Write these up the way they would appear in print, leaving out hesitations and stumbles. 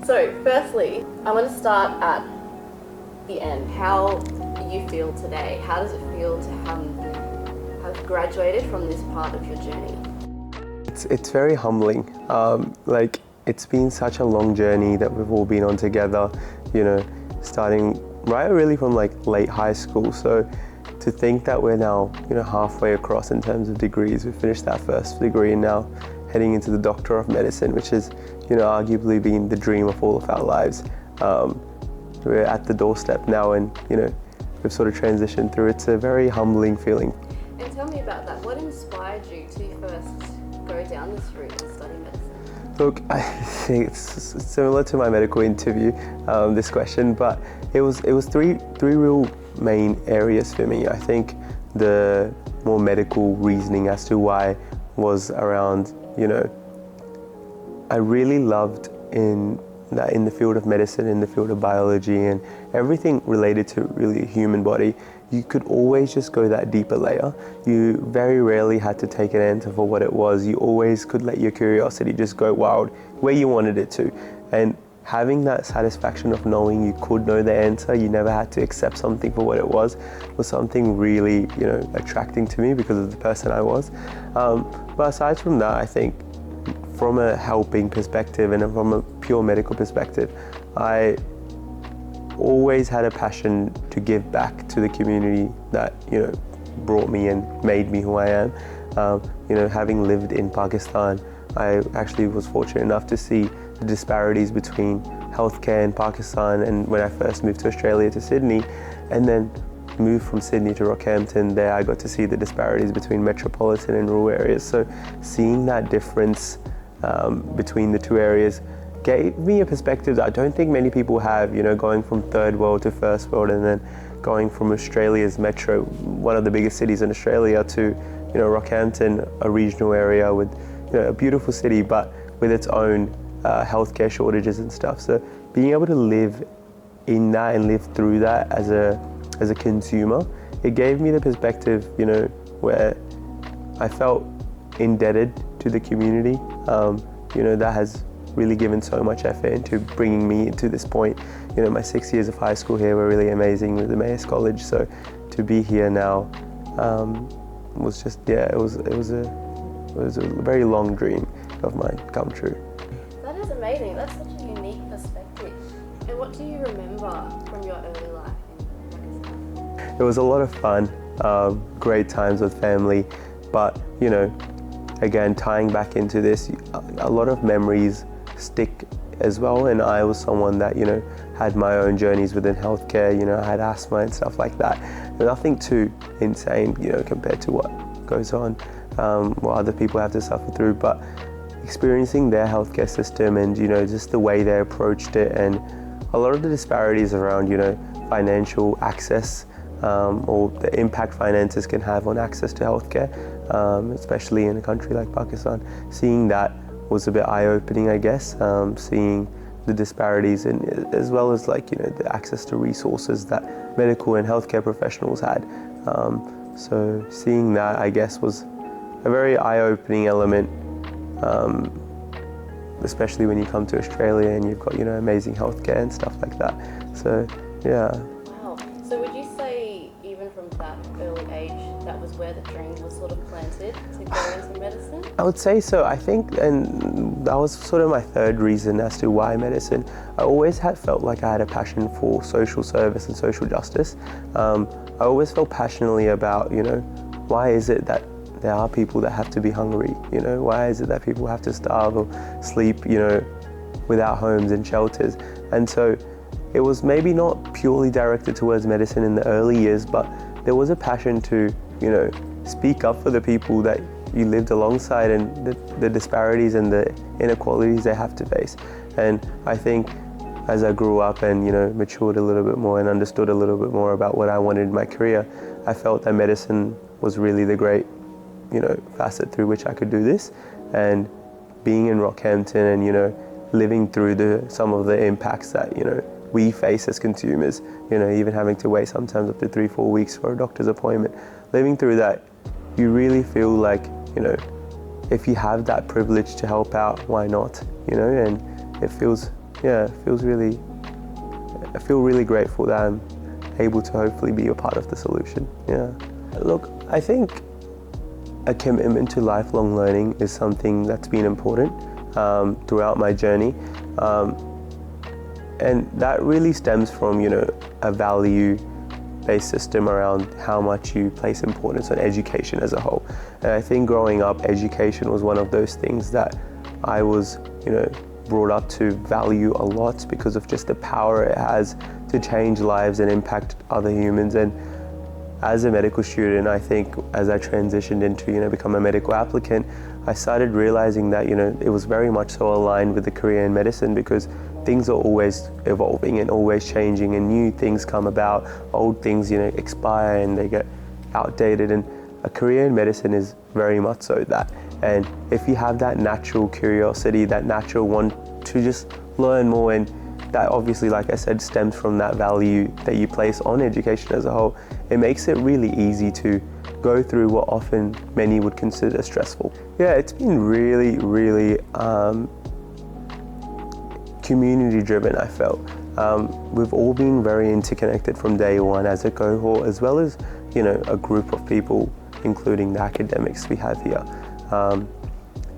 So firstly, I want to start at the end. How do you feel today? How does it feel to have graduated from this part of your journey? It's very humbling. It's been such a long journey that we've all been on together, starting right really from late high school. So to think that we're now, halfway across in terms of degrees. We finished that first degree and now heading into the Doctor of Medicine, which has, arguably been the dream of all of our lives. We're at the doorstep now and, we've sort of transitioned through. It's a very humbling feeling. And tell me about that. What inspired you to first go down this route and study medicine? Look, I think it's similar to my medical interview, this question, but it was three real main areas for me. I think the more medical reasoning as to why was around, I really loved in the field of medicine, in the field of biology and everything related to really a human body. You could always just go that deeper layer. You very rarely had to take an answer for what it was. You always could let your curiosity just go wild where you wanted it to. And having that satisfaction of knowing you could know the answer, you never had to accept something for what it was something really, attracting to me because of the person I was. But aside from that, I think from a helping perspective and from a pure medical perspective, I always had a passion to give back to the community that, brought me and made me who I am. Having lived in Pakistan, I actually was fortunate enough to see the disparities between healthcare in Pakistan and when I first moved to Australia to Sydney, and then moved from Sydney to Rockhampton. There I got to see the disparities between metropolitan and rural areas. So seeing that difference between the two areas gave me a perspective that I don't think many people have, going from third world to first world and then going from Australia's metro, one of the biggest cities in Australia, to, Rockhampton, a regional area with, a beautiful city, but with its own healthcare shortages and stuff. So being able to live in that and live through that as a consumer, it gave me the perspective, where I felt indebted to the community, that has really given so much effort into bringing me to this point. My 6 years of high school here were really amazing with the Mayors College. So to be here now was just, it was a very long dream of mine come true. That is amazing. That's such a unique perspective. And what do you remember from your early life in Pakistan? It was a lot of fun, great times with family, but again, tying back into this, a lot of memories stick as well. And I was someone that, had my own journeys within healthcare. I had asthma and stuff like that. Nothing too insane, compared to what goes on, what other people have to suffer through. But experiencing their healthcare system and, just the way they approached it, and a lot of the disparities around, financial access, or the impact finances can have on access to healthcare, especially in a country like Pakistan. Seeing that was a bit eye-opening, I guess, seeing the disparities and as well as the access to resources that medical and healthcare professionals had. So seeing that, I guess, was a very eye-opening element, especially when you come to Australia and you've got, amazing healthcare and stuff like that. So, yeah. Wow. So would you say, even from that early age, that was where the dream was sort of planted to go into medicine? I would say so. I think, and that was sort of my third reason as to why medicine. I always had felt like I had a passion for social service and social justice. I always felt passionately about, why is it that there are people that have to be hungry? Why is it that people have to starve or sleep, without homes and shelters? And so it was maybe not purely directed towards medicine in the early years, but there was a passion to, speak up for the people that you lived alongside and the disparities and the inequalities they have to face. And I think as I grew up and, matured a little bit more and understood a little bit more about what I wanted in my career, I felt that medicine was really the great, facet through which I could do this. And being in Rockhampton and, living through some of the impacts that, we face as consumers, even having to wait sometimes up to 3-4 weeks for a doctor's appointment. Living through that, you really feel like, if you have that privilege to help out, why not? And it feels yeah, I feel really grateful that I'm able to hopefully be a part of the solution. Yeah. Look, I think a commitment to lifelong learning is something that's been important throughout my journey. And that really stems from, a value-based system around how much you place importance on education as a whole. And I think growing up, education was one of those things that I was, brought up to value a lot because of just the power it has to change lives and impact other humans. And as a medical student, I think as I transitioned into, become a medical applicant, I started realizing that, it was very much so aligned with the career in medicine because things are always evolving and always changing and new things come about, old things, expire and they get outdated, and a career in medicine is very much so that. And if you have that natural curiosity, that natural want to just learn more, and that obviously, like I said, stems from that value that you place on education as a whole, it makes it really easy to go through what often many would consider stressful. Yeah, it's been really, really community driven, I felt. We've all been very interconnected from day one as a cohort, as well as, a group of people, including the academics we have here.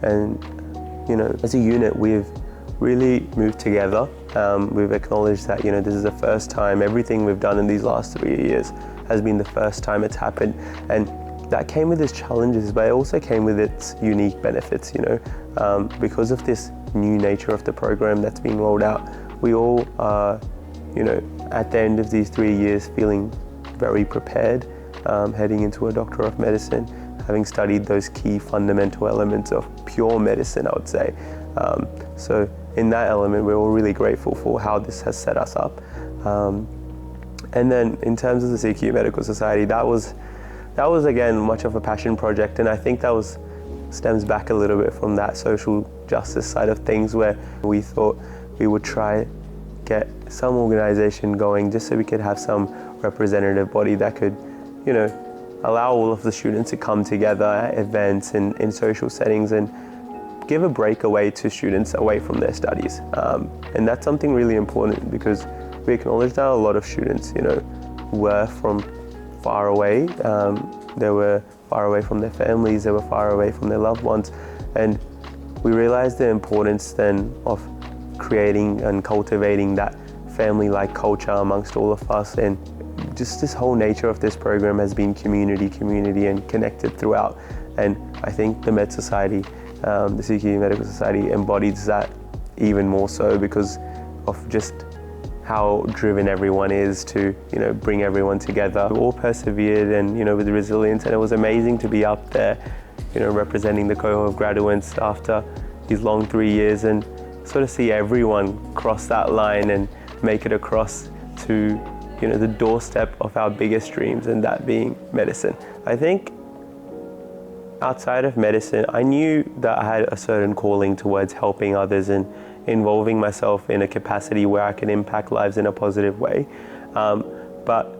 And, as a unit, we've really moved together. We've acknowledged that, this is the first time everything we've done in these last 3 years has been the first time it's happened. And that came with its challenges, but it also came with its unique benefits, because of this new nature of the program that's being rolled out. We all are, at the end of these 3 years feeling very prepared, heading into a Doctor of Medicine, having studied those key fundamental elements of pure medicine, I would say. So in that element, we're all really grateful for how this has set us up. And then in terms of the CQ Medical Society, that was again much of a passion project, and I think that stems back a little bit from that social justice side of things, where we thought we would try get some organization going just so we could have some representative body that could, allow all of the students to come together at events and in social settings and give a break away to students away from their studies. And that's something really important because we acknowledge that a lot of students, were from far away. They were far away from their families, they were far away from their loved ones. And we realized the importance then of creating and cultivating that family-like culture amongst all of us. And just this whole nature of this program has been community and connected throughout. And I think the Med Society, the CQ Medical Society embodies that even more so because of just how driven everyone is to, bring everyone together. We all persevered and, with resilience, and it was amazing to be up there, representing the cohort of graduates after these long 3 years and sort of see everyone cross that line and make it across to, the doorstep of our biggest dreams, and that being medicine. I think outside of medicine, I knew that I had a certain calling towards helping others and involving myself in a capacity where I can impact lives in a positive way. But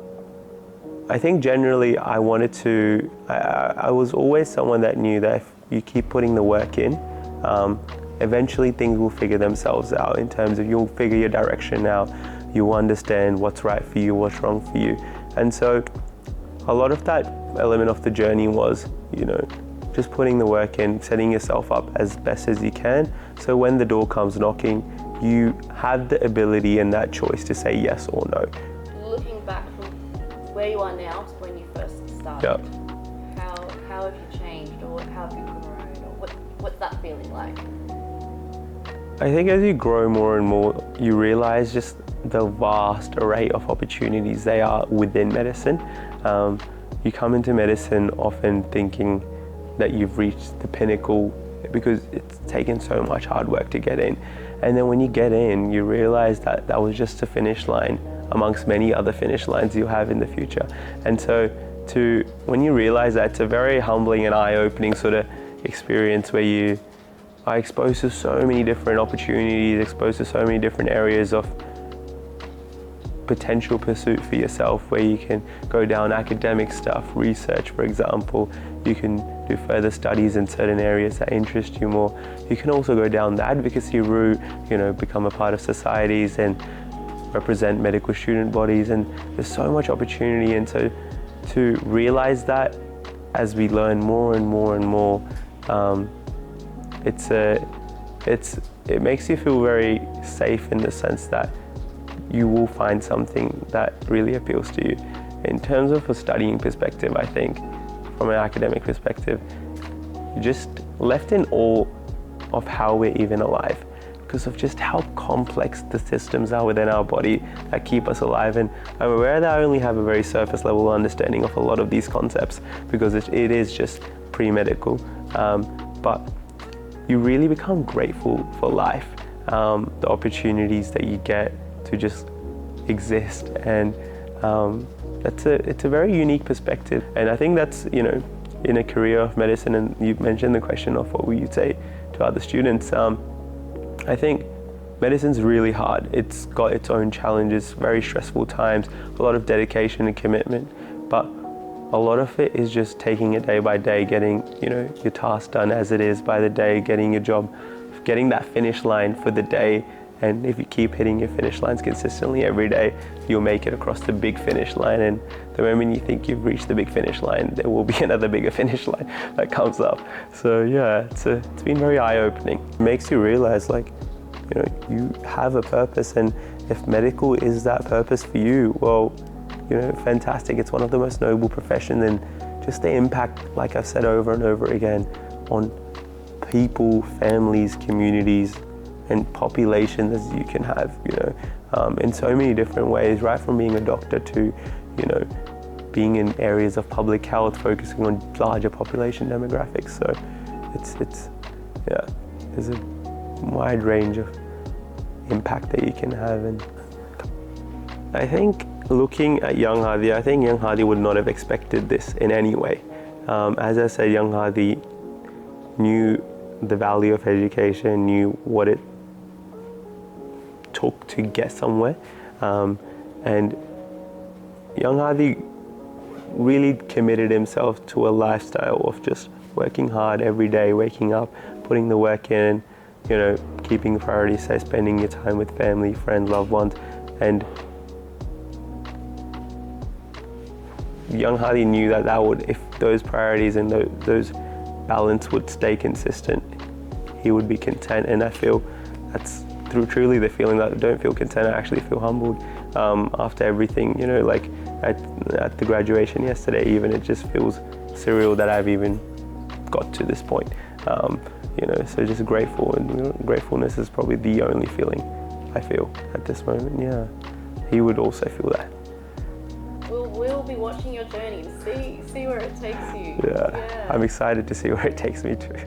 I think generally I wanted to, I was always someone that knew that if you keep putting the work in, eventually things will figure themselves out in terms of you'll figure your direction out, you'll understand what's right for you, what's wrong for you. And so a lot of that element of the journey was, just putting the work in, setting yourself up as best as you can. So when the door comes knocking, you have the ability and that choice to say yes or no. Looking back from where you are now to when you first started, yep. How have you changed, or how have you grown, or what's that feeling like? I think as you grow more and more, you realize just the vast array of opportunities they are within medicine. You come into medicine often thinking that you've reached the pinnacle because it's taken so much hard work to get in. And then when you get in, you realize that that was just a finish line amongst many other finish lines you'll have in the future. And so when you realize that, it's a very humbling and eye-opening sort of experience where you are exposed to so many different opportunities, exposed to so many different areas of potential pursuit for yourself, where you can go down academic stuff, research, for example. You can do further studies in certain areas that interest you more, you can also go down the advocacy route, become a part of societies and represent medical student bodies, and there's so much opportunity. And so to realize that as we learn more and more and more, it makes you feel very safe in the sense that you will find something that really appeals to you. In terms of a studying perspective, I think from an academic perspective, you're just left in awe of how we're even alive, because of just how complex the systems are within our body that keep us alive. And I'm aware that I only have a very surface level understanding of a lot of these concepts because it is just pre-medical, but you really become grateful for life, the opportunities that you get to just exist, and it's a very unique perspective. And I think that's, in a career of medicine, and you mentioned the question of what would you say to other students, I think medicine's really hard. It's got its own challenges, very stressful times, a lot of dedication and commitment, but a lot of it is just taking it day by day, getting your task done as it is by the day, getting your job, getting that finish line for the day. And if you keep hitting your finish lines consistently every day, you'll make it across the big finish line. And the moment you think you've reached the big finish line, there will be another bigger finish line that comes up. So yeah, it's been very eye-opening. It makes you realize, you have a purpose, and if medical is that purpose for you, well, fantastic. It's one of the most noble professions, and just the impact, like I've said over and over again, on people, families, communities, and populations as you can have, in so many different ways, right from being a doctor to, being in areas of public health, focusing on larger population demographics. So there's a wide range of impact that you can have. And I think looking at young Hadi, I think young Hadi would not have expected this in any way. As I said, young Hadi knew the value of education, knew what it took to get somewhere, and young Hadi really committed himself to a lifestyle of just working hard every day, waking up, putting the work in, keeping priorities set, spending your time with family, friends, loved ones. And young Hadi knew that would, if those priorities and those balance would stay consistent, he would be content. And I feel that's truly the feeling that I don't feel content. I actually feel humbled after everything, like at the graduation yesterday even, it just feels surreal that I've even got to this point. So just grateful, and gratefulness is probably the only feeling I feel at this moment. Yeah, he would also feel that. We'll be watching your journey to see where it takes you. Yeah, I'm excited to see where it takes me to.